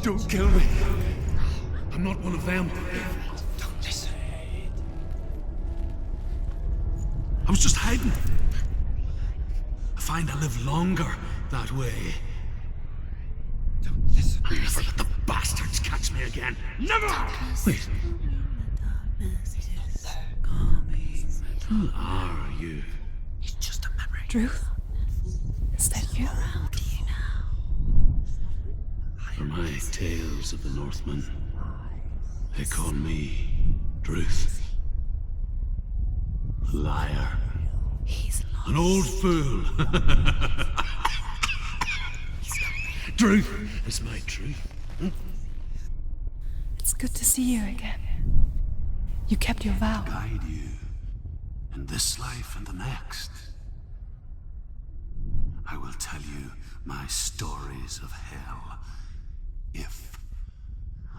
Don't kill me. I'm not one of them. Don't listen. I was just hiding. I find I live longer that way. Don't listen. I'll never let the bastards catch me again. Never! Wait. Who are you? It's just a memory. Druth? Is that you? For my tales of the Northmen, they call me Druth. A liar. He's lost. An old fool. Druth is my truth. It's good to see you again. You kept your vow. Guide you in this life and the next. I will tell you my stories of hell, if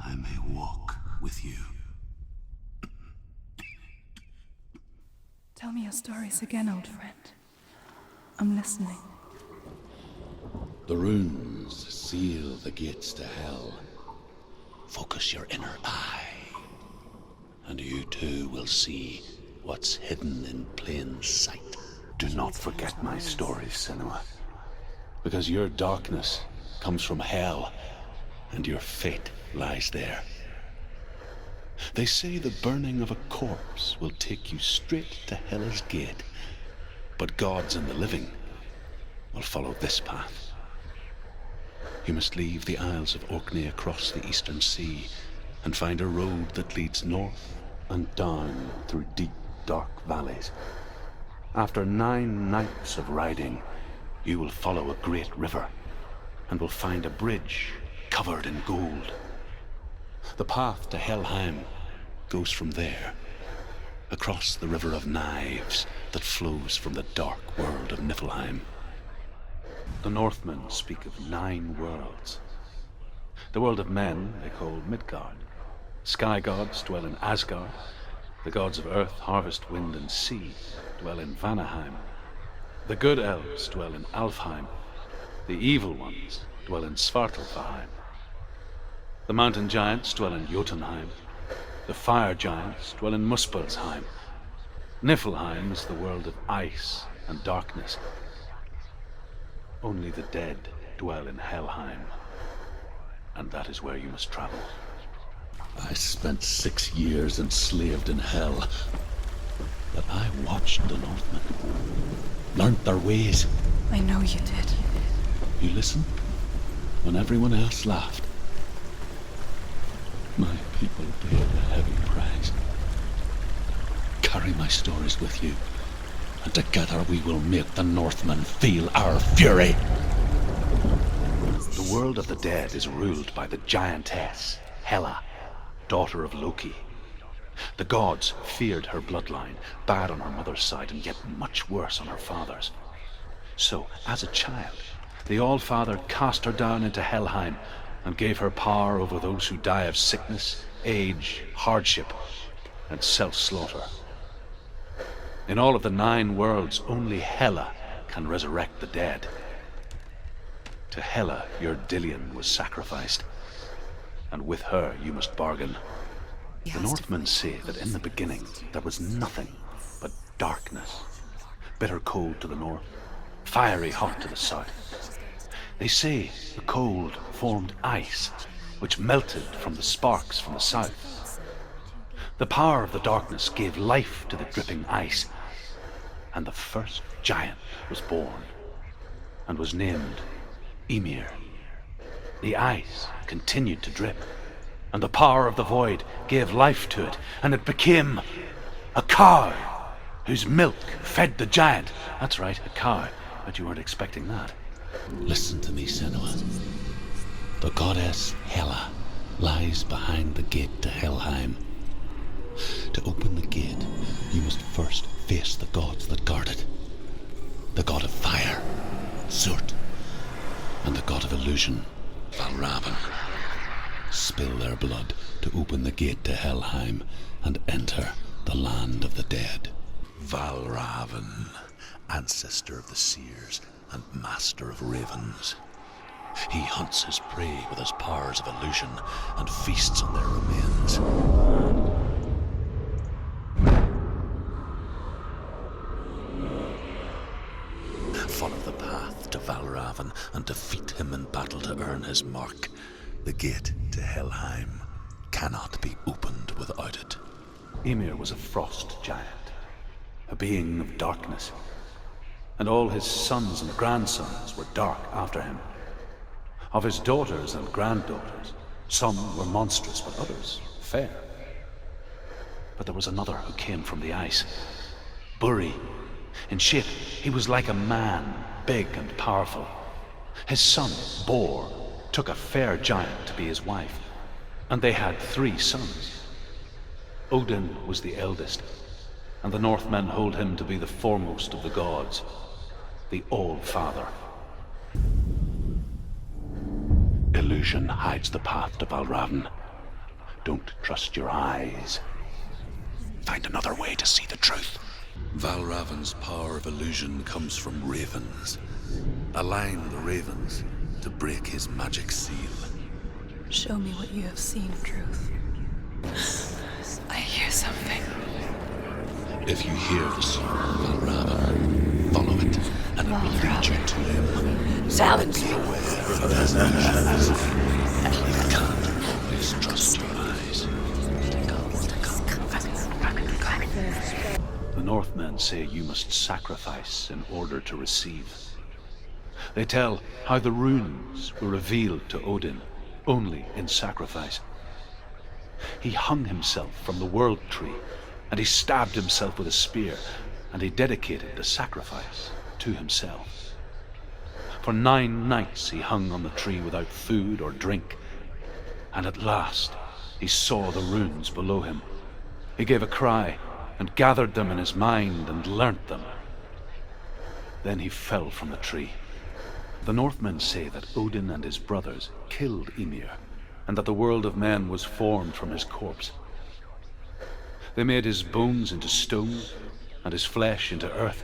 I may walk with you. Tell me your stories again, old friend. I'm listening. The runes seal the gates to hell. Focus your inner eye, and you too will see what's hidden in plain sight. Do not forget my stories, Senua. Because your darkness comes from hell, and your fate lies there. They say the burning of a corpse will take you straight to Hela's gate, but gods and the living will follow this path. You must leave the Isles of Orkney across the eastern sea and find a road that leads north and down through deep, dark valleys. After 9 nights of riding, you will follow a great river and will find a bridge covered in gold. The path to Helheim goes from there, across the river of knives that flows from the dark world of Niflheim. The Northmen speak of 9 worlds. The world of men they call Midgard. Sky gods dwell in Asgard. The gods of earth, harvest, wind, and sea dwell in Vanaheim. The good elves dwell in Alfheim. The evil ones dwell in Svartalfheim. The mountain giants dwell in Jotunheim. The fire giants dwell in Muspelheim. Niflheim is the world of ice and darkness. Only the dead dwell in Helheim, and that is where you must travel. I spent 6 years enslaved in hell, but I watched the Northmen, learnt their ways. I know you did. You listened when everyone else laughed. My people paid a heavy price. Carry my stories with you, and together we will make the Northmen feel our fury. The world of the dead is ruled by the giantess, Hela, daughter of Loki. The gods feared her bloodline, bad on her mother's side and yet much worse on her father's. So, as a child, the All-Father cast her down into Helheim and gave her power over those who die of sickness, age, hardship, and self-slaughter. In all of the 9 worlds, only Hela can resurrect the dead. To Hela, your Dillion was sacrificed, and with her you must bargain. The Northmen say that in the beginning there was nothing but darkness, bitter cold to the north, fiery hot to the south. They say the cold formed ice, which melted from the sparks from the south. The power of the darkness gave life to the dripping ice, and the first giant was born, and was named Ymir. The ice continued to drip, and the power of the void gave life to it, and it became a cow, whose milk fed the giant. That's right, a cow. Bet you weren't expecting that. Listen to me, Senua. The goddess Hela lies behind the gate to Helheim. To open the gate, you must first face the gods that guard it. The god of fire, Surt, and the god of illusion, Valravan. Spill their blood to open the gate to Helheim and enter the land of the dead. Valravan, ancestor of the seers and master of ravens. He hunts his prey with his powers of illusion and feasts on their remains. Follow the path to Valravan and defeat him in battle to earn his mark. The gate to Helheim cannot be opened without it. Ymir was a frost giant, a being of darkness, and all his sons and grandsons were dark after him. Of his daughters and granddaughters, some were monstrous, but others fair. But there was another who came from the ice. Buri. In shape, he was like a man, big and powerful. His son, Bor, took a fair giant to be his wife, and they had 3 sons. Odin was the eldest, and the Northmen hold him to be the foremost of the gods, the All-Father. Illusion hides the path to Valravan. Don't trust your eyes. Find another way to see the truth. Valravan's power of illusion comes from ravens. Align the ravens to break his magic seal. Show me what you have seen, Druth. I hear something. If you hear the song of Valravan, follow it, and it will lead you to him. Silence. Be aware of his illusions. You can't always trust your eyes. The Northmen say you must sacrifice in order to receive. They tell how the runes were revealed to Odin only in sacrifice. He hung himself from the world tree, and he stabbed himself with a spear, and he dedicated the sacrifice to himself. For 9 nights he hung on the tree without food or drink, and at last he saw the runes below him. He gave a cry, and gathered them in his mind and learnt them. Then he fell from the tree. The Northmen say that Odin and his brothers killed Ymir, and that the world of men was formed from his corpse. They made his bones into stone, and his flesh into earth,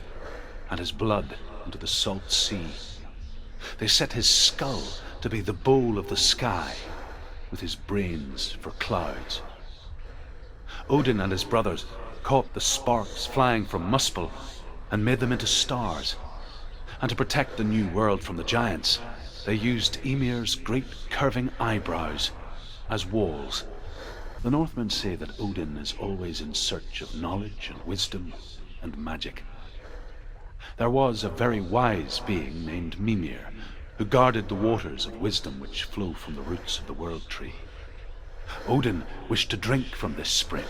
and his blood into the salt sea. They set his skull to be the bowl of the sky, with his brains for clouds. Odin and his brothers caught the sparks flying from Muspel and made them into stars. And to protect the new world from the giants, they used Ymir's great curving eyebrows as walls. The Northmen say that Odin is always in search of knowledge and wisdom and magic. There was a very wise being named Mimir, who guarded the waters of wisdom which flow from the roots of the world tree. Odin wished to drink from this spring,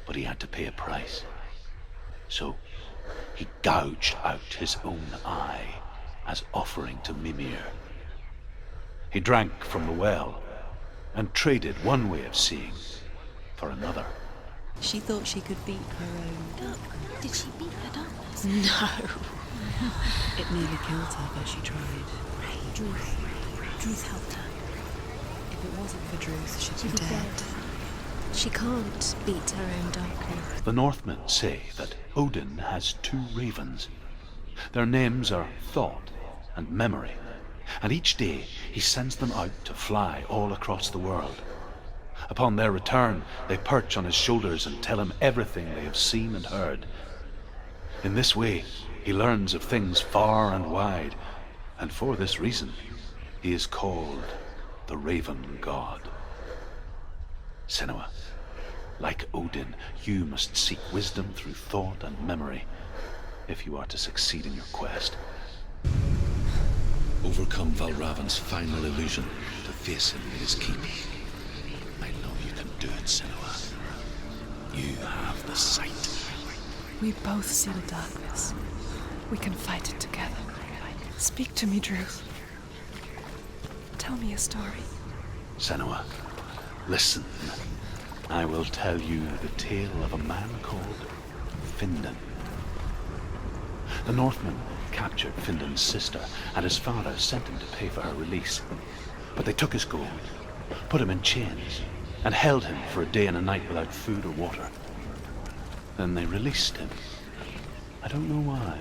but he had to pay a price. So he gouged out his own eye as offering to Mimir. He drank from the well and traded one way of seeing for another. She thought she could beat her own darkness. Did she beat her darkness? No. It nearly killed her, but she tried. Druth helped her. If it wasn't for Druth, she'd be dead. She can't beat her own darkness. The Northmen say that Odin has 2 ravens. Their names are Thought and Memory, and each day he sends them out to fly all across the world. Upon their return, they perch on his shoulders and tell him everything they have seen and heard. In this way, he learns of things far and wide, and for this reason, he is called the Raven God. Senua, like Odin, you must seek wisdom through thought and memory if you are to succeed in your quest. Overcome Valravan's final illusion to face him in his keep. I know you can do it, Senua. You have the sight. We both see the darkness. We can fight it together. Speak to me, Druth. Tell me a story. Senua, listen. I will tell you the tale of a man called Finland. The Northmen captured Finland's sister, and his father sent him to pay for her release. But they took his gold, put him in chains, and held him for a day and a night without food or water. Then they released him. I don't know why.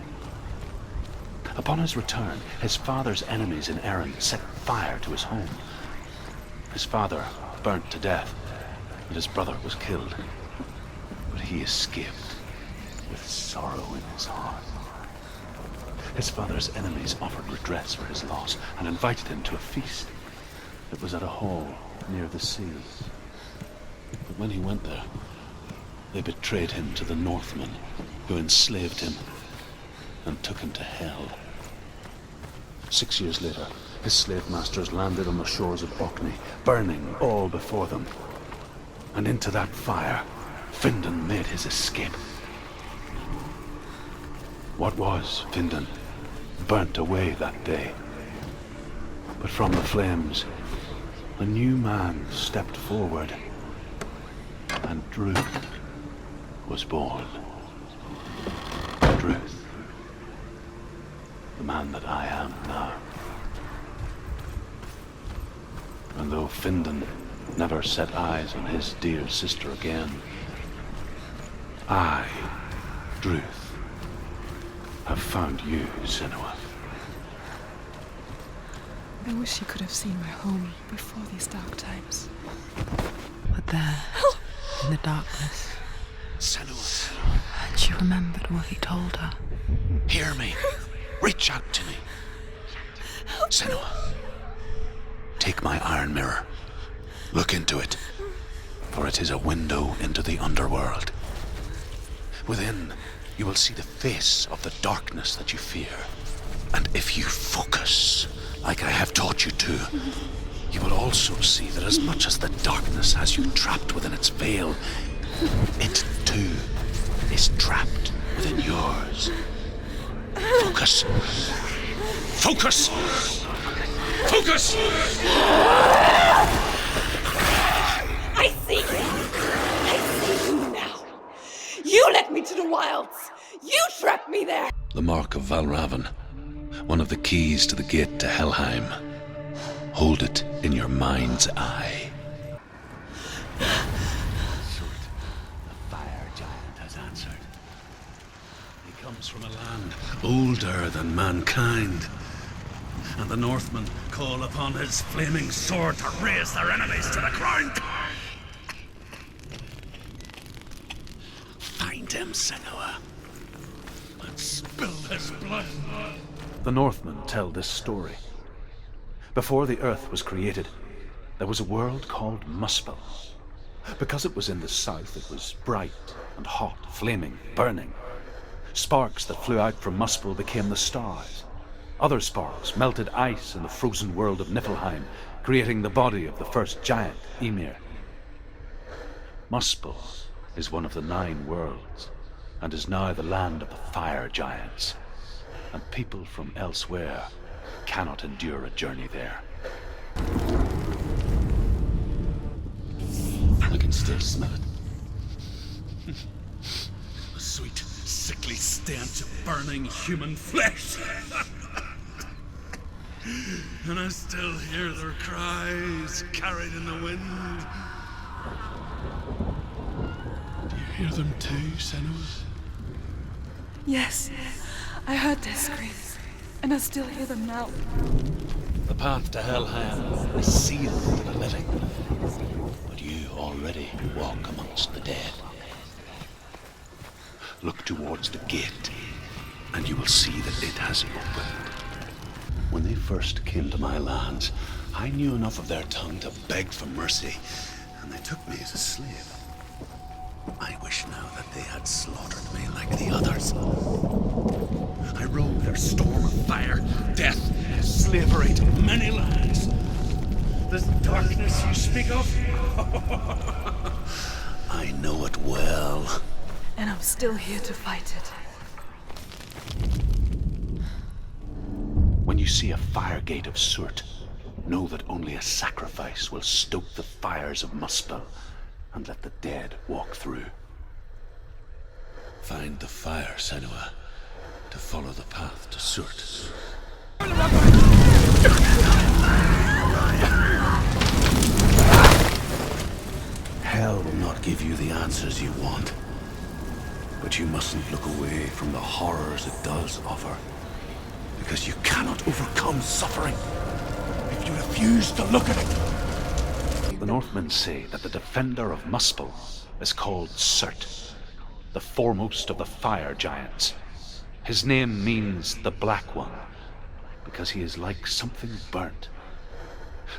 Upon his return, his father's enemies in Erin set fire to his home. His father burnt to death, and his brother was killed. But he escaped with sorrow in his heart. His father's enemies offered redress for his loss and invited him to a feast. It was at a hall near the sea. But when he went there, they betrayed him to the Northmen, who enslaved him and took him to hell. 6 years later, his slave masters landed on the shores of Orkney, burning all before them. And into that fire, Finland made his escape. What was Finland burnt away that day. But from the flames, a new man stepped forward, and Druth was born. Druth, the man that I am now. And though Finland never set eyes on his dear sister again, I, Druth, have found you, Senua. I wish you could have seen my home before these dark times. But there, in the darkness, Senua, she remembered what he told her. hear me. Reach out to me. Senua, take my iron mirror. Look into it, for it is a window into the underworld. Within, you will see the face of the darkness that you fear. And if you focus, like I have taught you to, you will also see that as much as the darkness has you trapped within its veil, it too is trapped within yours. Focus. Focus! Focus! I see you! I see you now! You led me to the wilds! You trapped me there! The mark of Valravan, one of the keys to the gate to Helheim. Hold it in your mind's eye. Surt, the fire giant, has answered. He comes from a land older than mankind. And the Northmen call upon his flaming sword to raise their enemies to the ground. Find him, Senua, and spill his blood. The Northmen tell this story. Before the earth was created, there was a world called Muspel. Because it was in the south, it was bright and hot, flaming, burning. Sparks that flew out from Muspel became the stars. Other sparks melted ice in the frozen world of Niflheim, creating the body of the first giant, Ymir. Muspel is one of the 9 worlds, and is now the land of the fire giants. And people from elsewhere cannot endure a journey there. I can still smell it. A sweet, sickly stench of burning human flesh. And I still hear their cries carried in the wind. Do you hear them too, Senua? Yes, I heard their screams, and I still hear them now. The path to Helheim is sealed to the living. But you already walk amongst the dead. Look towards the gate, and you will see that it has opened. When they first came to my lands, I knew enough of their tongue to beg for mercy, and they took me as a slave. I wish now that they had slaughtered me like the others. I rode their storm of fire, death, slavery to many lands. This darkness you speak of? I know it well. And I'm still here to fight it. When you see a fire gate of Surt, know that only a sacrifice will stoke the fires of Muspel and let the dead walk through. Find the fire, Senua, to follow the path to Surt. Hell will not give you the answers you want, but you mustn't look away from the horrors it does offer. Because you cannot overcome suffering if you refuse to look at it. The Northmen say that the defender of Muspel is called Surt, the foremost of the fire giants. His name means the Black One, because he is like something burnt.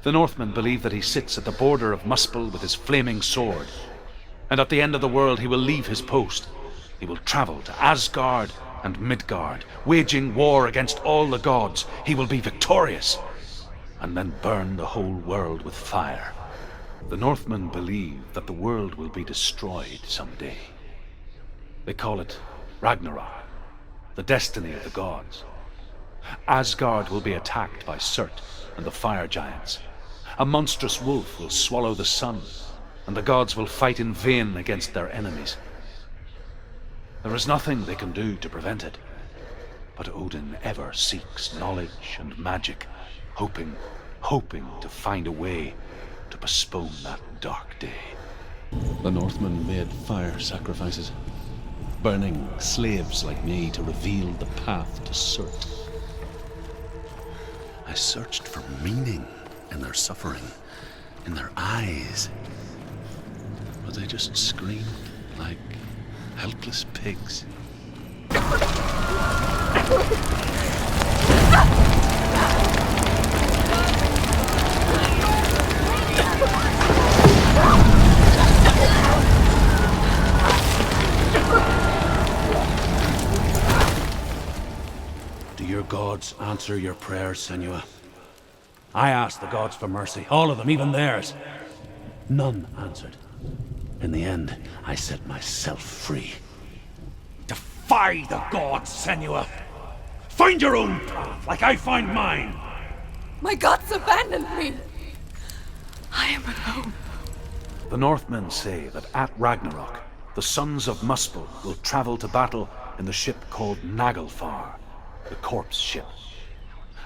The Northmen believe that he sits at the border of Muspel with his flaming sword, and at the end of the world he will leave his post. He will travel to Asgard and Midgard, waging war against all the gods. He will be victorious, and then burn the whole world with fire. The Northmen believe that the world will be destroyed someday. They call it Ragnarok, the destiny of the gods. Asgard will be attacked by Surt and the fire giants. A monstrous wolf will swallow the sun, and the gods will fight in vain against their enemies. There is nothing they can do to prevent it, but Odin ever seeks knowledge and magic, hoping to find a way to postpone that dark day. The Northmen made fire sacrifices, burning slaves like me to reveal the path to Surt. I searched for meaning in their suffering, in their eyes, but they just screamed like helpless pigs. Do your gods answer your prayers, Senua? I asked the gods for mercy, all of them, even theirs. None answered. In the end, I set myself free. Defy the gods, Senua! Find your own path, like I find mine! My gods abandoned me! I am alone. The Northmen say that at Ragnarok, the sons of Muspel will travel to battle in the ship called Naglfar, the corpse ship.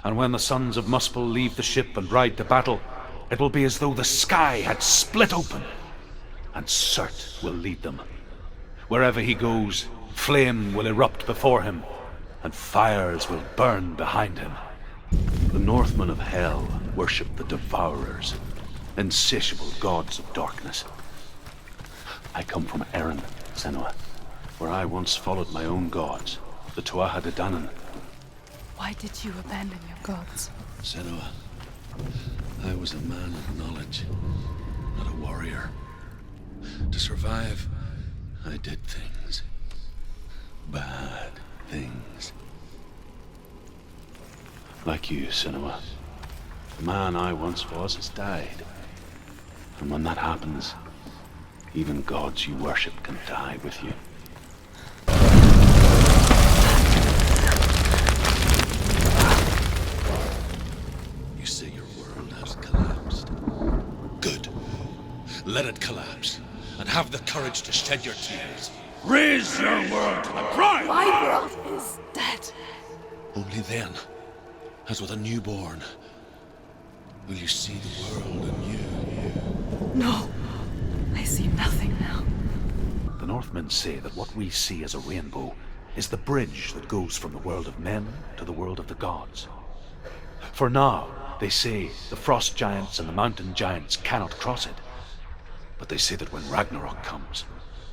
And when the sons of Muspel leave the ship and ride to battle, it will be as though the sky had split open, and Surt will lead them. Wherever he goes, flame will erupt before him, and fires will burn behind him. The Northmen of Hell worship the Devourers, insatiable gods of darkness. I come from Erin, Senua, where I once followed my own gods, the Tuatha De Danann. Why did you abandon your gods? Senua, I was a man of knowledge, not a warrior. To survive, I did things. Bad things. Like you, Senua. The man I once was has died. And when that happens, even gods you worship can die with you. You say your world has collapsed. Good. Let it collapse, and have the courage to shed your tears. Raise your world to the ground! My world is dead. Only then, as with a newborn, will you see the world anew. No, I see nothing now. The Northmen say that what we see as a rainbow is the bridge that goes from the world of men to the world of the gods. For now, they say the frost giants and the mountain giants cannot cross it. But they say that when Ragnarok comes,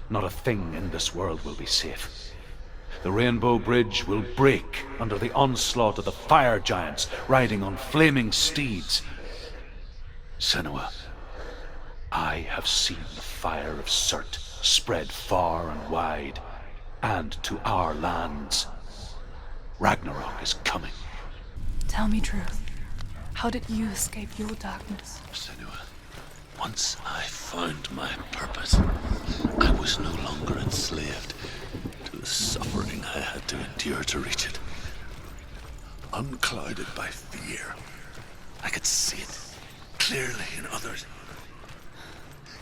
not a thing in this world will be safe. The Rainbow Bridge will break under the onslaught of the fire giants riding on flaming steeds. Senua, I have seen the fire of Surt spread far and wide, and to our lands. Ragnarok is coming. Tell me, Druth. How did you escape your darkness? Senua, once I found my purpose, I was no longer enslaved to the suffering I had to endure to reach it. Unclouded by fear, I could see it clearly in others.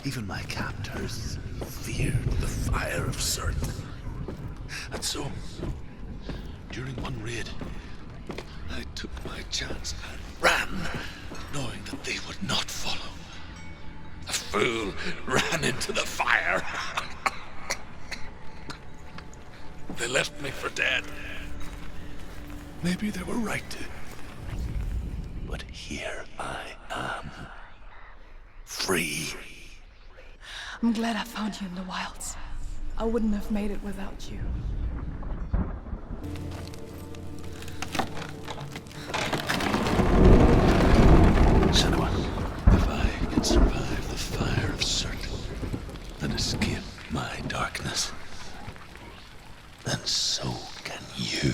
Even my captors feared the fire of Surt. And so, during one raid, I took my chance and ran, knowing that they would not follow. A fool ran into the fire. They left me for dead. Maybe they were right to. But here I am. Free. I'm glad I found you in the wilds. I wouldn't have made it without you. Senua, if I can survive the fire of Surt and escape my darkness, then so can you.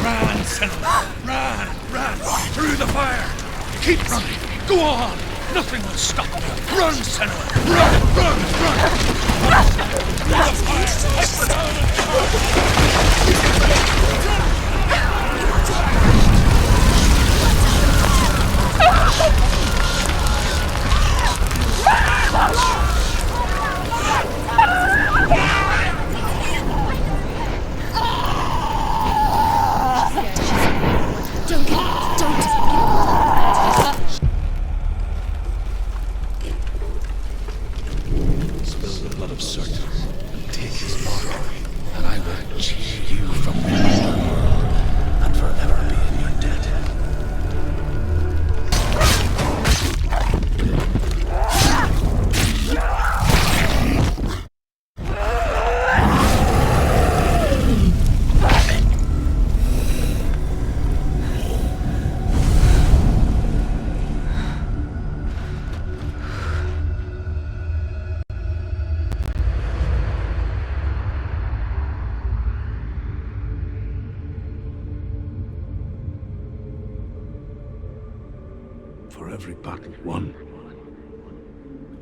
Run, Senua! Run! Through the fire! Keep running! Go on! Nothing will stop you! Run, Senua! Run! Through the fire! Up, down, Spill the blood of Surt and take his mark, and I will cheer you from the underworld and forever be in your debt. For every battle won,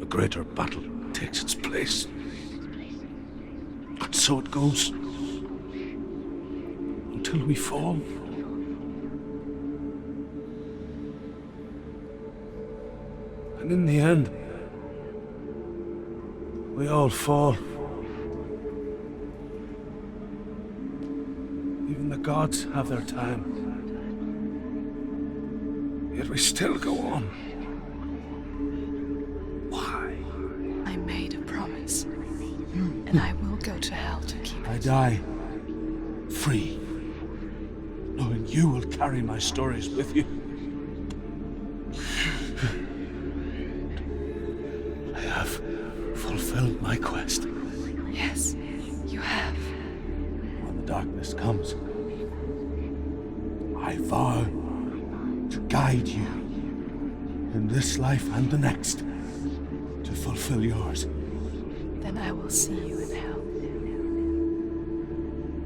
a greater battle takes its place. And so it goes. Until we fall. And in the end, we all fall. Even the gods have their time. Yet we still go on. Why? I made a promise. And I will go to hell to keep it. I die free, knowing you will carry my stories with you. I have fulfilled my quest. Yes, you have. When the darkness comes, I vow to guide you in this life and the next to fulfill yours. Then I will see you in hell.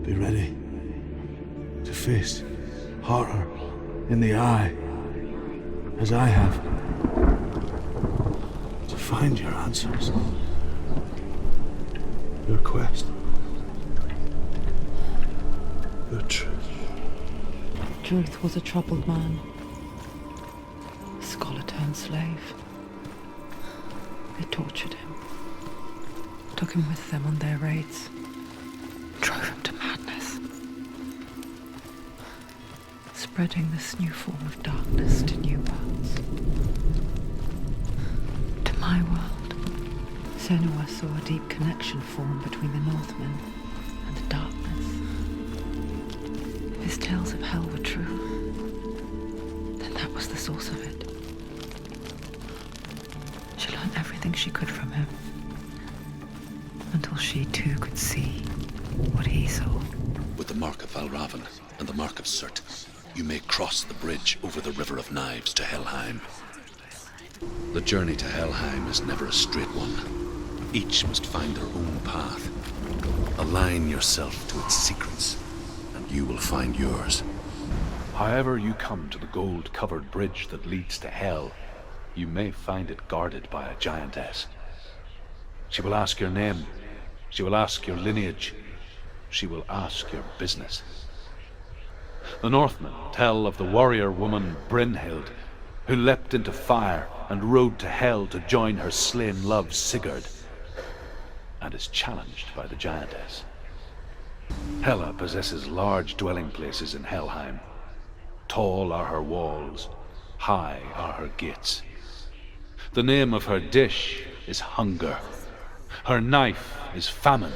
Be ready to face horror in the eye, as I have. To find your answers. Your quest. Your truth. Druth was a troubled man. A scholar turned slave. They tortured him. Took him with them on their raids. Drove him to madness. Spreading this new form of darkness to new worlds. To my world, Senua saw a deep connection form between the Northmen and the darkness. If his tales of hell were true, then that was the source of it. She learned everything she could from him, until she too could see what he saw. With the mark of Valravan and the mark of Surt, you may cross the bridge over the River of Knives to Helheim. The journey to Helheim is never a straight one. Each must find their own path. Align yourself to its secrets, and you will find yours. However you come to the gold-covered bridge that leads to hell, you may find it guarded by a giantess. She will ask your name. She will ask your lineage. She will ask your business. The Northmen tell of the warrior woman Brynhild, who leapt into fire and rode to hell to join her slain love Sigurd, and is challenged by the giantess. Hela possesses large dwelling places in Helheim. Tall are her walls, high are her gates. The name of her dish is hunger. Her knife is famine.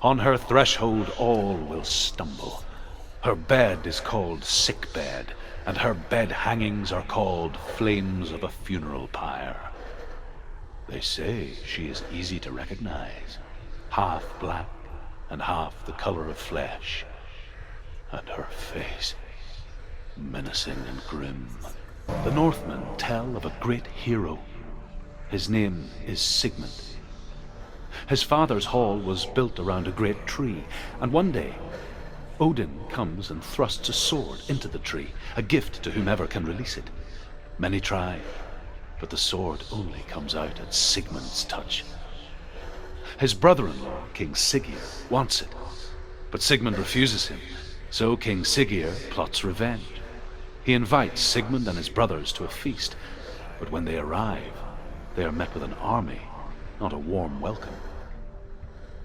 On her threshold all will stumble. Her bed is called sick bed, and her bed hangings are called flames of a funeral pyre. They say she is easy to recognize, half black and half the color of flesh, and her face menacing and grim. The Northmen tell of a great hero. His name is Sigmund. His father's hall was built around a great tree, and one day Odin comes and thrusts a sword into the tree, a gift to whomever can release it. Many try, but the sword only comes out at Sigmund's touch. His brother-in-law, King Siggeir, wants it, but Sigmund refuses him, so King Siggeir plots revenge. He invites Sigmund and his brothers to a feast, but when they arrive, they are met with an army, not a warm welcome.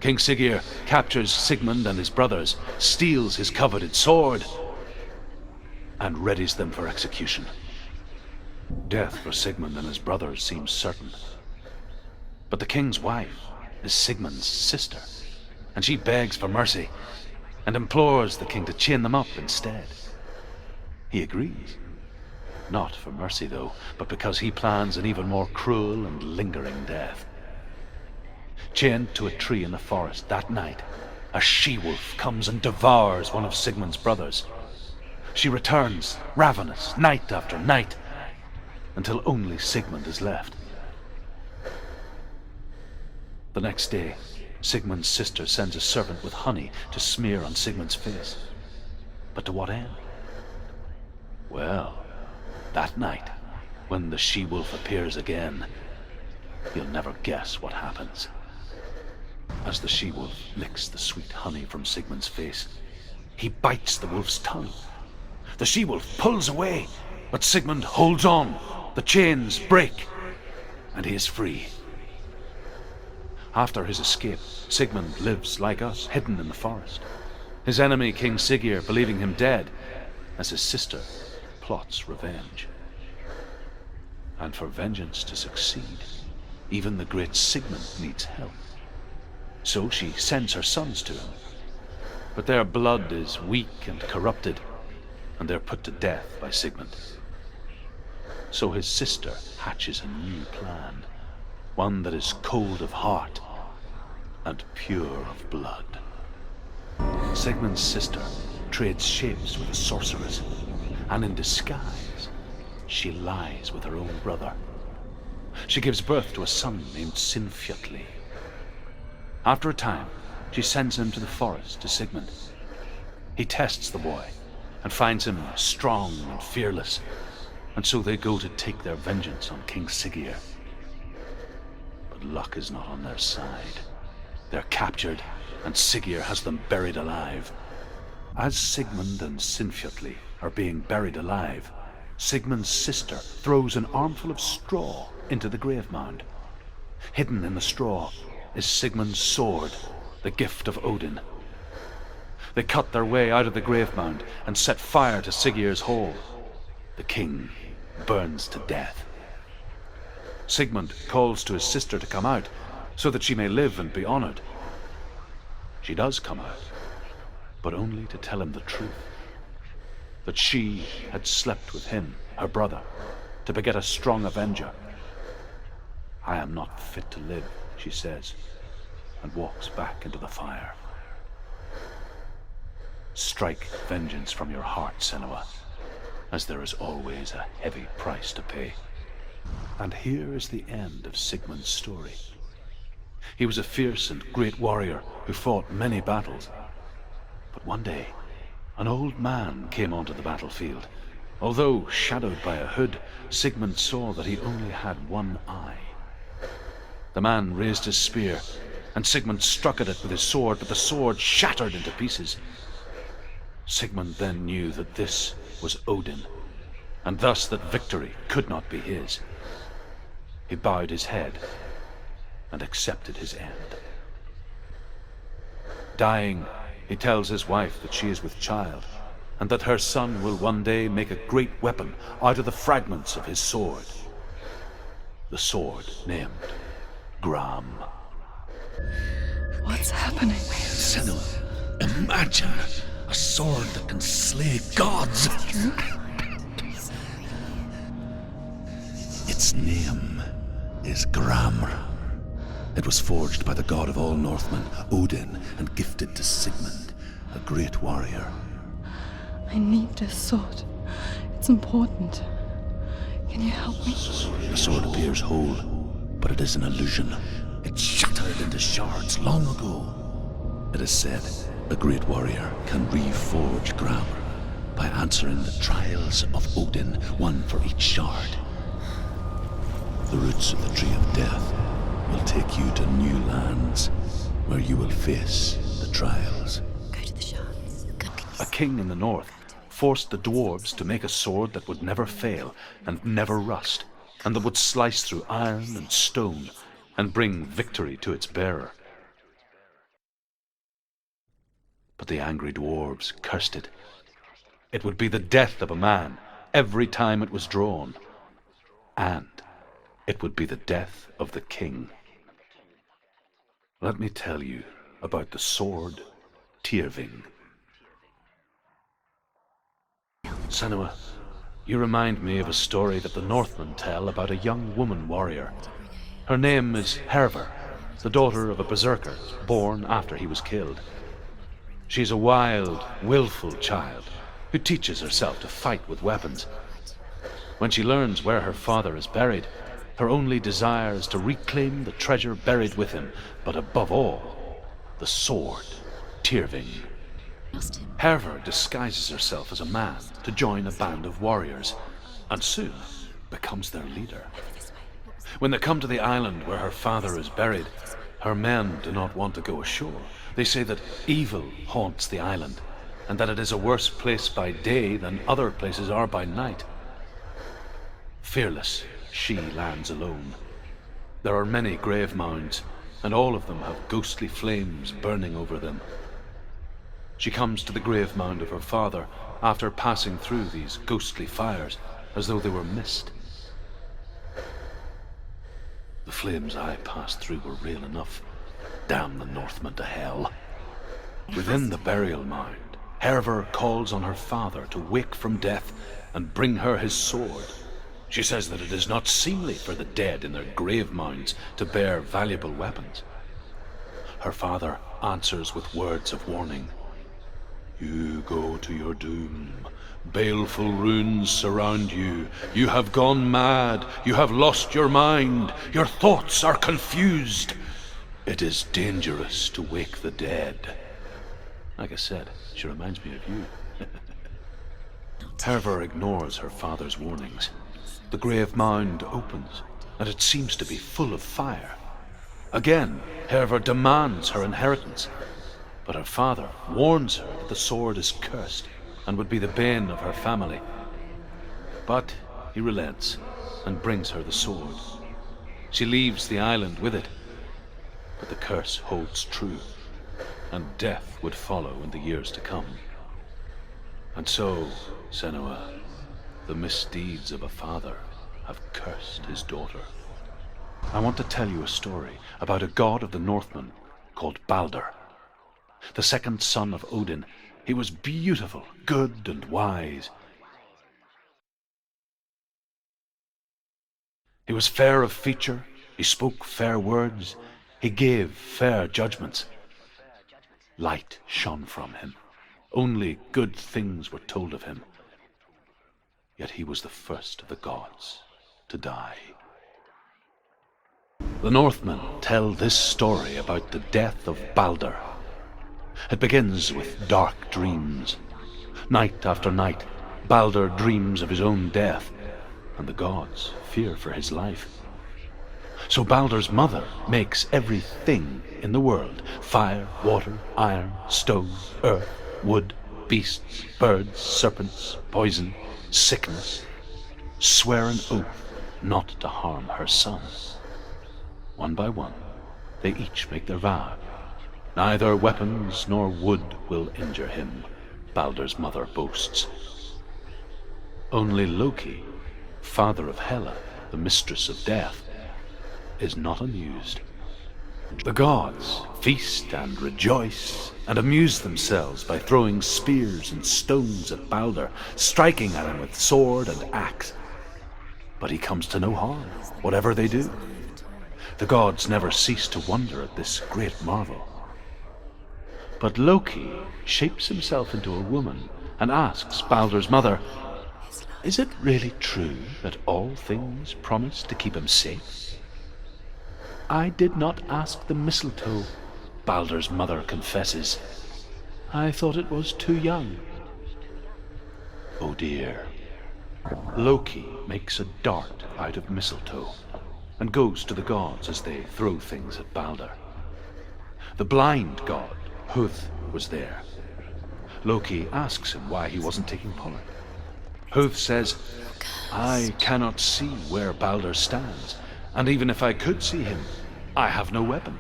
King Siggeir captures Sigmund and his brothers, steals his coveted sword, and readies them for execution. Death for Sigmund and his brothers seems certain. But the king's wife is Sigmund's sister, and she begs for mercy and implores the king to chain them up instead. He agrees. Not for mercy, though, but because he plans an even more cruel and lingering death. Chained to a tree in the forest that night, a she-wolf comes and devours one of Sigmund's brothers. She returns, ravenous, night after night, until only Sigmund is left. The next day, Sigmund's sister sends a servant with honey to smear on Sigmund's face. But to what end? Well, that night, when the she-wolf appears again, you'll never guess what happens. As the she-wolf licks the sweet honey from Sigmund's face, he bites the wolf's tongue. The she-wolf pulls away, but Sigmund holds on. The chains break, and he is free. After his escape, Sigmund lives like us, hidden in the forest. His enemy, King Siggeir, believing him dead, as his sister plots revenge. And for vengeance to succeed, even the great Sigmund needs help. So she sends her sons to him. But their blood is weak and corrupted, and they're put to death by Sigmund. So his sister hatches a new plan, one that is cold of heart and pure of blood. Sigmund's sister trades shapes with a sorceress, and in disguise, she lies with her own brother. She gives birth to a son named Sinfjotli. After a time, she sends him to the forest to Sigmund. He tests the boy and finds him strong and fearless, and so they go to take their vengeance on King Siggeir. But luck is not on their side. They're captured, and Siggeir has them buried alive. As Sigmund and Sinfjotli are being buried alive, Sigmund's sister throws an armful of straw into the grave mound. Hidden in the straw is Sigmund's sword, the gift of Odin. They cut their way out of the grave mound and set fire to Siggeir's hall. The king burns to death. Sigmund calls to his sister to come out so that she may live and be honored. She does come out, but only to tell him the truth. That she had slept with him, her brother, to beget a strong avenger. I am not fit to live, she says, and walks back into the fire. Strike vengeance from your heart, Senua, as there is always a heavy price to pay. And here is the end of Sigmund's story. He was a fierce and great warrior who fought many battles. But one day, an old man came onto the battlefield. Although shadowed by a hood, Sigmund saw that he only had one eye. The man raised his spear, and Sigmund struck at it with his sword, but the sword shattered into pieces. Sigmund then knew that this was Odin, and thus that victory could not be his. He bowed his head and accepted his end. Dying, he tells his wife that she is with child, and that her son will one day make a great weapon out of the fragments of his sword. the sword named Gram. What's happening? Senua, imagine a sword that can slay gods. Its name is Gram. It was forged by the god of all Northmen, Odin, and gifted to Sigmund, a great warrior. I need this sword. It's important. Can you help me? The sword appears whole, but it is an illusion. It shattered into shards long ago. It is said a great warrior can reforge Gram by answering the trials of Odin, one for each shard. The roots of the Tree of Death will take you to new lands where you will face the trials. Go to the shards. A king in the north forced the dwarves to make a sword that would never fail and never rust, and that would slice through iron and stone and bring victory to its bearer. But the angry dwarves cursed it. It would be the death of a man every time it was drawn, and it would be the death of the king. Let me tell you about the sword Tyrving. Senua, you remind me of a story that the Northmen tell about a young woman warrior. Her name is Hervor, the daughter of a berserker born after he was killed. She's a wild, willful child who teaches herself to fight with weapons. When she learns where her father is buried, her only desire is to reclaim the treasure buried with him, but above all, the sword, Tyrving. Hervor disguises herself as a man to join a band of warriors, and soon becomes their leader. When they come to the island where her father is buried, her men do not want to go ashore. They say that evil haunts the island, and that it is a worse place by day than other places are by night. Fearless, she lands alone. There are many grave mounds, and all of them have ghostly flames burning over them. She comes to the grave mound of her father after passing through these ghostly fires as though they were mist. The flames I passed through were real enough. Damn the Northmen to hell. Within the burial mound, Hervor calls on her father to wake from death and bring her his sword. She says that it is not seemly for the dead in their grave mounds to bear valuable weapons. Her father answers with words of warning. You go to your doom. Baleful runes surround you. You have gone mad. You have lost your mind. Your thoughts are confused. It is dangerous to wake the dead. Like I said, she reminds me of you. Hervor ignores her father's warnings. The grave mound opens, and it seems to be full of fire. Again, Hervor demands her inheritance, but her father warns her that the sword is cursed and would be the bane of her family. But he relents and brings her the sword. She leaves the island with it, but the curse holds true, and death would follow in the years to come. And so, Senua, the misdeeds of a father have cursed his daughter. I want to tell you a story about a god of the Northmen called Balder. The second son of Odin, he was beautiful, good, and wise. He was fair of feature, he spoke fair words, he gave fair judgments. Light shone from him. Only good things were told of him. Yet he was the first of the gods to die. The Northmen tell this story about the death of Balder. It begins with dark dreams. Night after night, Balder dreams of his own death, and the gods fear for his life. So Balder's mother makes everything in the world, fire, water, iron, stone, earth, wood, beasts, birds, serpents, poison, sickness, swear an oath not to harm her son. One by one, they each make their vow. Neither weapons nor wood will injure him, Balder's mother boasts. Only Loki, father of Hela, the mistress of death, is not amused. The gods feast and rejoice and amuse themselves by throwing spears and stones at Balder, striking at him with sword and axe. But he comes to no harm, whatever they do. The gods never cease to wonder at this great marvel. But Loki shapes himself into a woman and asks Balder's mother, "Is it really true that all things promise to keep him safe?" "I did not ask the mistletoe," Balder's mother confesses. "I thought it was too young." Oh dear. Loki makes a dart out of mistletoe and goes to the gods as they throw things at Balder. The blind god, Druth, was there. Loki asks him why he wasn't taking part. Druth says, "I cannot see where Balder stands, and even if I could see him, I have no weapon."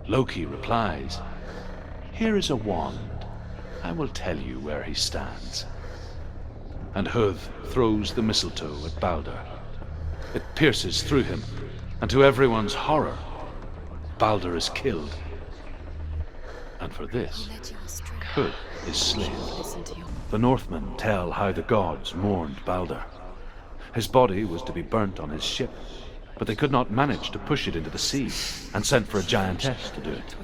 Loki replies, "Here is a wand. I will tell you where he stands." And Druth throws the mistletoe at Balder. It pierces through him, and to everyone's horror, Balder is killed. And for this, Druth is slain. The Northmen tell how the gods mourned Balder. His body was to be burnt on his ship, but they could not manage to push it into the sea, and sent for a giantess to do it.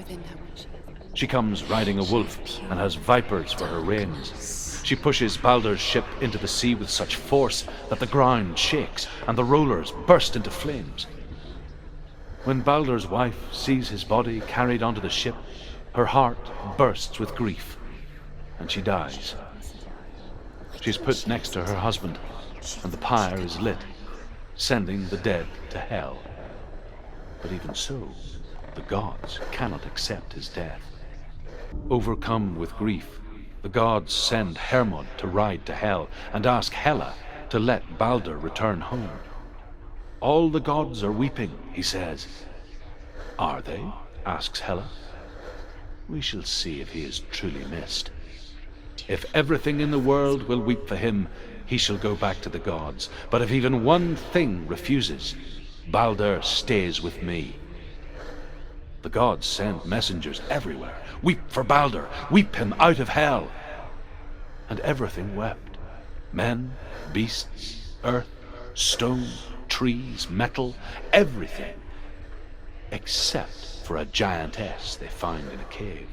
She comes riding a wolf and has vipers for her reins. She pushes Balder's ship into the sea with such force that the ground shakes and the rollers burst into flames. When Balder's wife sees his body carried onto the ship, her heart bursts with grief, and she dies. She's put next to her husband, and the pyre is lit, sending the dead to hell. But even so, the gods cannot accept his death. Overcome with grief, the gods send Hermod to ride to hell and ask Hela to let Balder return home. "All the gods are weeping," he says. "Are they?" asks Hela. "We shall see if he is truly missed. If everything in the world will weep for him, he shall go back to the gods. But if even one thing refuses, Balder stays with me." The gods send messengers everywhere. "Weep for Balder! Weep him out of hell!" And everything wept. Men, beasts, earth, stone, trees, metal, everything. Except for a giantess they find in a cave.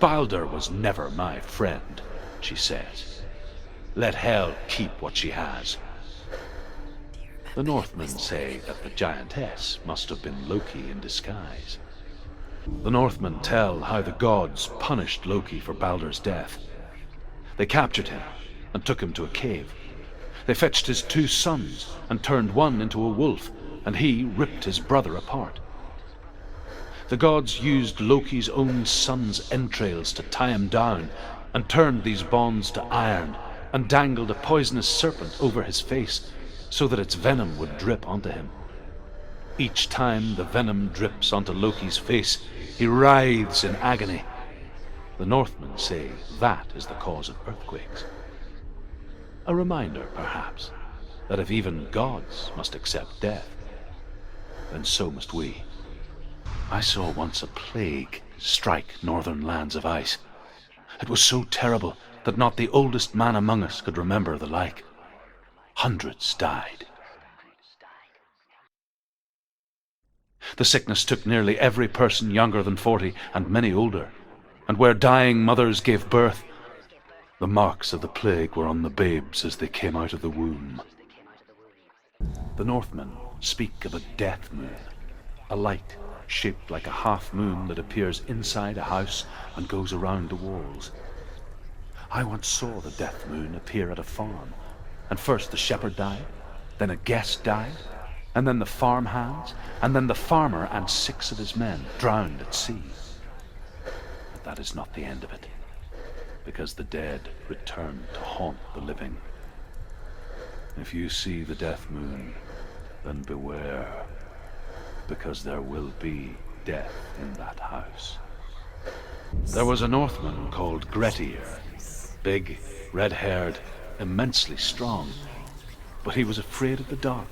"Balder was never my friend," she says. "Let hell keep what she has." The Northmen say that the giantess must have been Loki in disguise. The Northmen tell how the gods punished Loki for Balder's death. They captured him and took him to a cave. They fetched his 2 sons and turned one into a wolf, and he ripped his brother apart. The gods used Loki's own son's entrails to tie him down, and turned these bonds to iron, and dangled a poisonous serpent over his face, so that its venom would drip onto him. Each time the venom drips onto Loki's face, he writhes in agony. The Northmen say that is the cause of earthquakes. A reminder, perhaps, that if even gods must accept death, then so must we. I saw once a plague strike northern lands of ice. It was so terrible that not the oldest man among us could remember the like. Hundreds died. The sickness took nearly every person younger than 40 and many older, and where dying mothers gave birth, the marks of the plague were on the babes as they came out of the womb. The Northmen speak of a death moon, a light shaped like a half moon that appears inside a house and goes around the walls. I once saw the death moon appear at a farm, and first the shepherd died, then a guest died, and then the farm hands, and then the farmer and 6 of his men drowned at sea. But that is not the end of it, because the dead return to haunt the living. If you see the death moon, then beware, because there will be death in that house. There was a Northman called Grettir, big, red-haired, immensely strong, but he was afraid of the dark.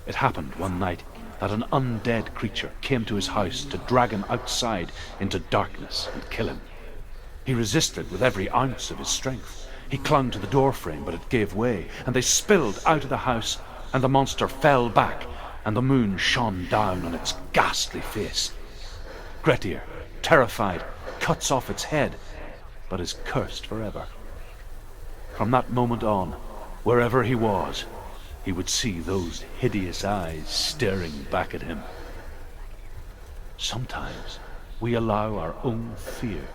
It happened one night that an undead creature came to his house to drag him outside into darkness and kill him. He resisted with every ounce of his strength. He clung to the doorframe, but it gave way, and they spilled out of the house, and the monster fell back, and the moon shone down on its ghastly face. Grettir, terrified, cuts off its head, but is cursed forever. From that moment on, wherever he was, he would see those hideous eyes staring back at him. Sometimes we allow our own fear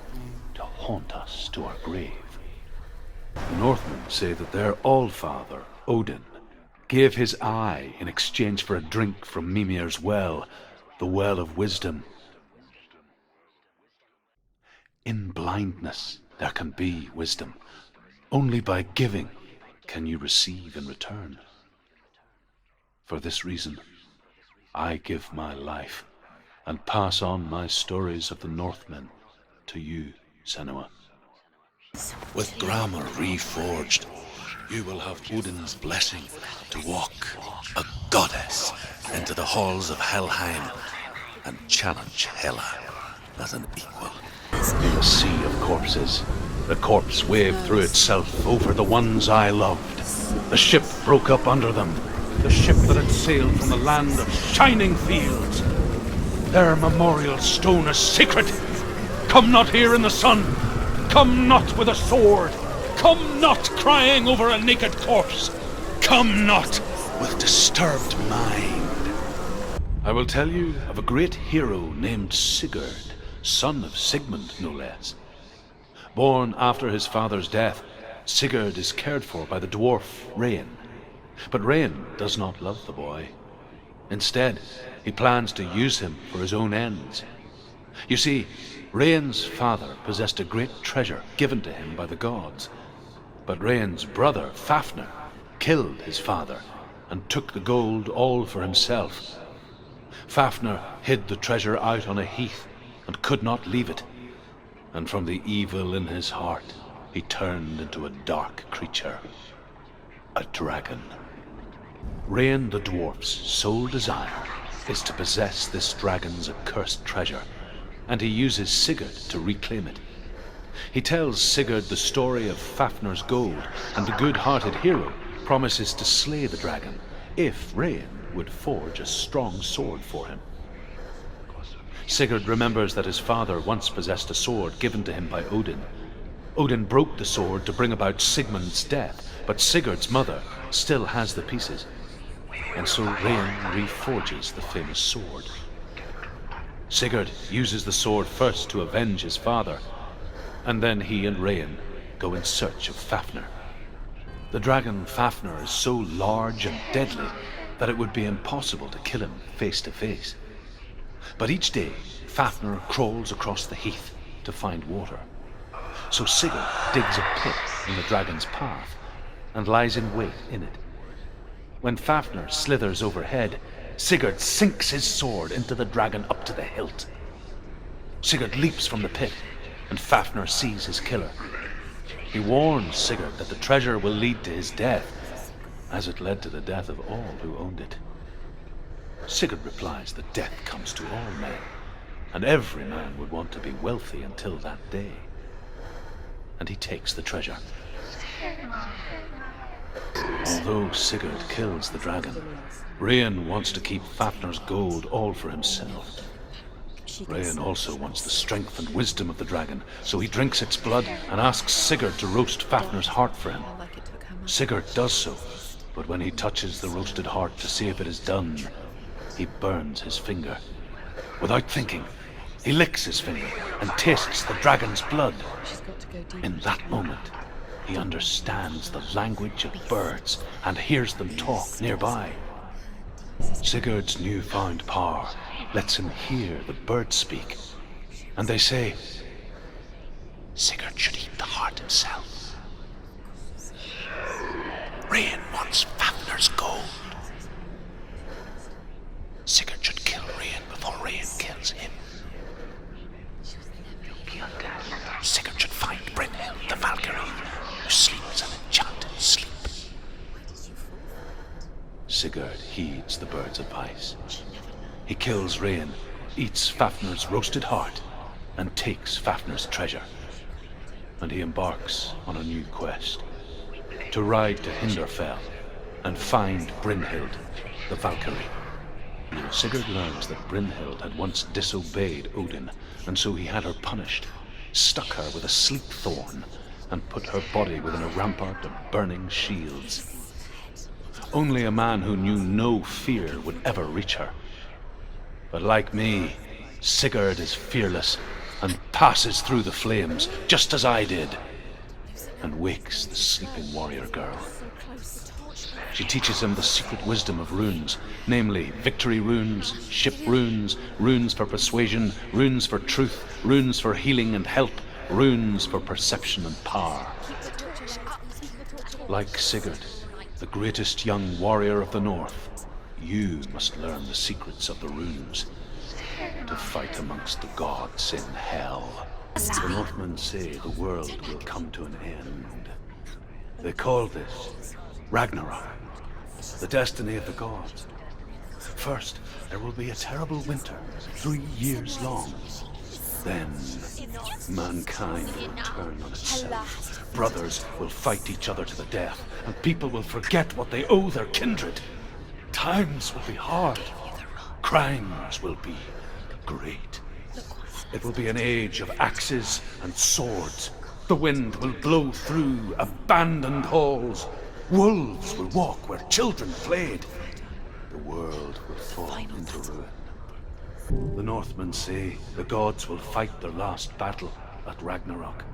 to haunt us to our grave. The Northmen say that their Allfather, Odin, gave his eye in exchange for a drink from Mimir's well, the well of wisdom. In blindness there can be wisdom. Only by giving can you receive in return. For this reason, I give my life and pass on my stories of the Northmen to you, Senua. With grammar reforged, you will have Odin's blessing to walk, a goddess, into the halls of Helheim and challenge Hela as an equal. In the sea of corpses, the corpse waved through itself over the ones I loved. The ship broke up under them, the ship that had sailed from the land of shining fields. Their memorial stone is sacred. Come not here in the sun. Come not with a sword. Come not crying over a naked corpse. Come not with disturbed mind. I will tell you of a great hero named Sigurd, son of Sigmund, no less. Born after his father's death, Sigurd is cared for by the dwarf Rain. But Rain does not love the boy. Instead, he plans to use him for his own ends. You see, Rain's father possessed a great treasure given to him by the gods. But Rain's brother, Fafnir, killed his father and took the gold all for himself. Fafnir hid the treasure out on a heath and could not leave it. And from the evil in his heart, he turned into a dark creature, a dragon. Rain the dwarf's sole desire is to possess this dragon's accursed treasure, and he uses Sigurd to reclaim it. He tells Sigurd the story of Fafnir's gold, and the good-hearted hero promises to slay the dragon if Rain would forge a strong sword for him. Sigurd remembers that his father once possessed a sword given to him by Odin. Odin broke the sword to bring about Sigmund's death, but Sigurd's mother still has the pieces. And so Rain reforges the famous sword. Sigurd uses the sword first to avenge his father, and then he and Rain go in search of Fafnir. The dragon Fafnir is so large and deadly that it would be impossible to kill him face to face. But each day, Fafnir crawls across the heath to find water. So Sigurd digs a pit in the dragon's path and lies in wait in it. When Fafnir slithers overhead, Sigurd sinks his sword into the dragon up to the hilt. Sigurd leaps from the pit, and Fafnir sees his killer. He warns Sigurd that the treasure will lead to his death, as it led to the death of all who owned it. Sigurd replies that death comes to all men, and every man would want to be wealthy until that day. And he takes the treasure. Although Sigurd kills the dragon, Rain wants to keep Fafnir's gold all for himself. Rain also wants the strength and wisdom of the dragon, so he drinks its blood and asks Sigurd to roast Fafnir's heart for him. Sigurd does so, but when he touches the roasted heart to see if it is done, he burns his finger. Without thinking, he licks his finger and tastes the dragon's blood. In that moment, he understands the language of birds and hears them talk nearby. Sigurd's newfound power lets him hear the birds speak, and they say, Sigurd should eat the heart himself. Rain wants Fafnir's gold. Sigurd should kill Rain before Rain kills him. Sigurd should find Brynhild the Valkyrie, who sleeps an enchanted sleep. Sigurd heeds the bird's advice. He kills Rain, eats Fafnir's roasted heart, and takes Fafnir's treasure. And he embarks on a new quest, to ride to Hinderfell and find Brynhild, the Valkyrie. Sigurd learns that Brynhild had once disobeyed Odin, and so he had her punished, stuck her with a sleep thorn, and put her body within a rampart of burning shields. Only a man who knew no fear would ever reach her. But like me, Sigurd is fearless and passes through the flames, just as I did, and wakes the sleeping warrior girl. She teaches him the secret wisdom of runes, namely victory runes, ship runes, runes for persuasion, runes for truth, runes for healing and help, runes for perception and power. Like Sigurd, the greatest young warrior of the North, you must learn the secrets of the runes to fight amongst the gods in hell. The Northmen say the world will come to an end. They call this Ragnarok, the destiny of the gods. First, there will be a terrible winter, 3 years long. Then, mankind will turn on itself. Brothers will fight each other to the death, and people will forget what they owe their kindred. Times will be hard. Crimes will be great. It will be an age of axes and swords. The wind will blow through abandoned halls. Wolves will walk where children played. The world will fall into ruin. The Northmen say the gods will fight their last battle at Ragnarok.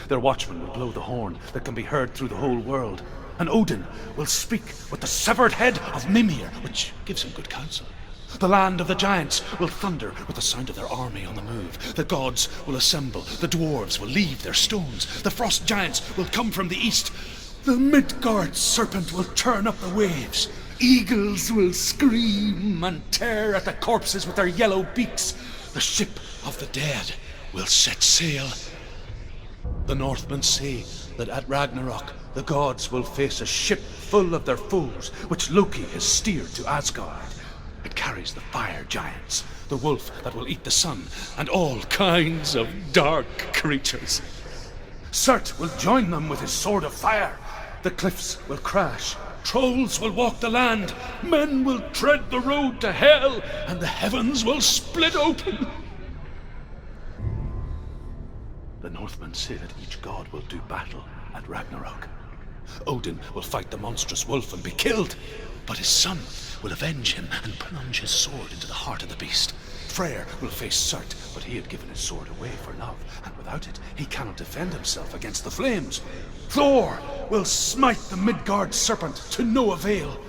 Their watchmen will blow the horn that can be heard through the whole world. And Odin will speak with the severed head of Mimir, which gives him good counsel. The land of the giants will thunder with the sound of their army on the move. The gods will assemble. The dwarves will leave their stones. The frost giants will come from the east. The Midgard serpent will turn up the waves. Eagles will scream and tear at the corpses with their yellow beaks. The ship of the dead will set sail. The Northmen say that at Ragnarok, the gods will face a ship full of their foes, which Loki has steered to Asgard. It carries the fire giants, the wolf that will eat the sun, and all kinds of dark creatures. Surt will join them with his sword of fire. The cliffs will crash. Trolls will walk the land. Men will tread the road to hell, and the heavens will split open. The Northmen say that each god will do battle at Ragnarok. Odin will fight the monstrous wolf and be killed, but his son will avenge him and plunge his sword into the heart of the beast. Freyr will face Surt, but he had given his sword away for love, and without it, he cannot defend himself against the flames. Thor will smite the Midgard serpent to no avail.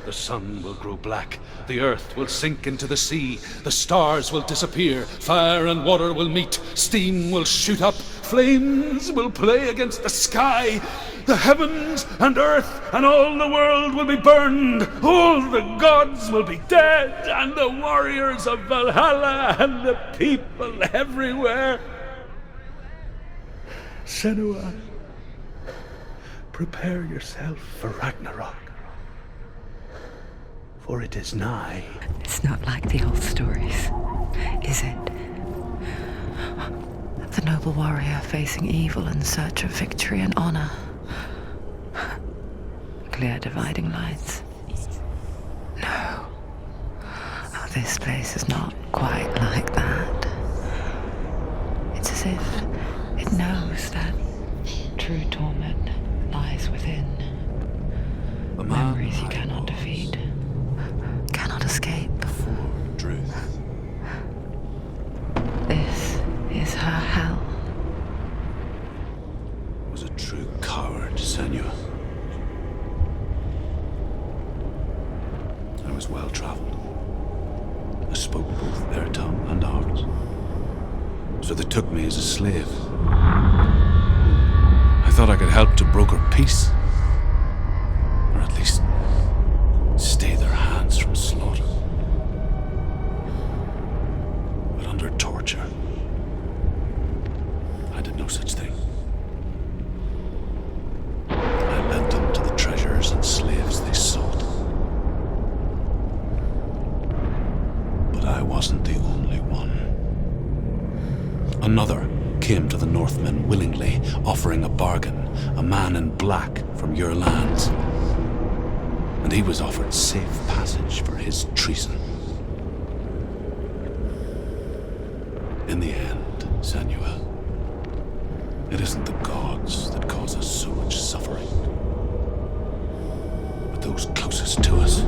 The sun will grow black, the earth will sink into the sea, the stars will disappear, fire and water will meet, steam will shoot up, flames will play against the sky, the heavens and earth and all the world will be burned, all the gods will be dead, and the warriors of Valhalla and the people everywhere. Senua, prepare yourself for Ragnarok. For it is nigh. It's not like the old stories, is it? The noble warrior facing evil in search of victory and honor. Clear dividing lines. No. Oh, this place is not quite like that. It's as if it knows that true torment lies within. Memories you cannot defeat. Cannot escape. Druth. This is her hell. Was a true coward, Senua. I was well traveled. I spoke both their tongue and ours. So they took me as a slave. I thought I could help to broker peace. Or at least stay their hands from slaughter. But under torture, I did no such thing. I led them to the treasures and slaves they sought. came to the Northmen willingly, offering a bargain, a man in black from your lands. And he was offered safe passage for his treason. In the end, Senua, it isn't the gods that cause us so much suffering, but those closest to us.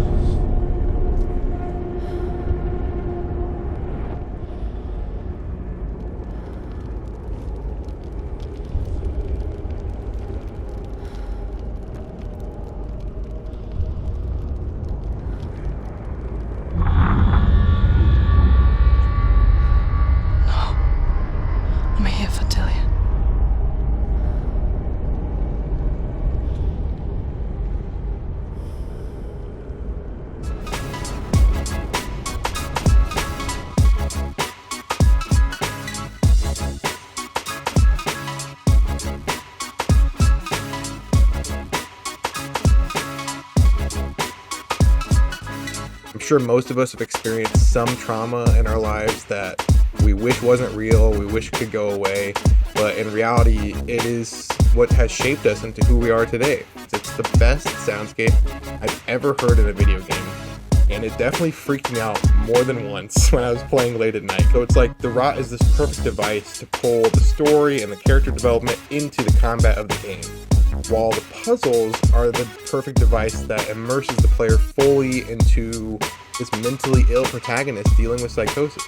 I'm here for Dillian. I'm sure most of us have experienced some trauma in our lives that we wish wasn't real, we wish could go away, but in reality, it is what has shaped us into who we are today. It's the best soundscape I've ever heard in a video game, and it definitely freaked me out more than once when I was playing late at night. So it's like the Rot is this perfect device to pull the story and the character development into the combat of the game, while the puzzles are the perfect device that immerses the player fully into this mentally ill protagonist dealing with psychosis.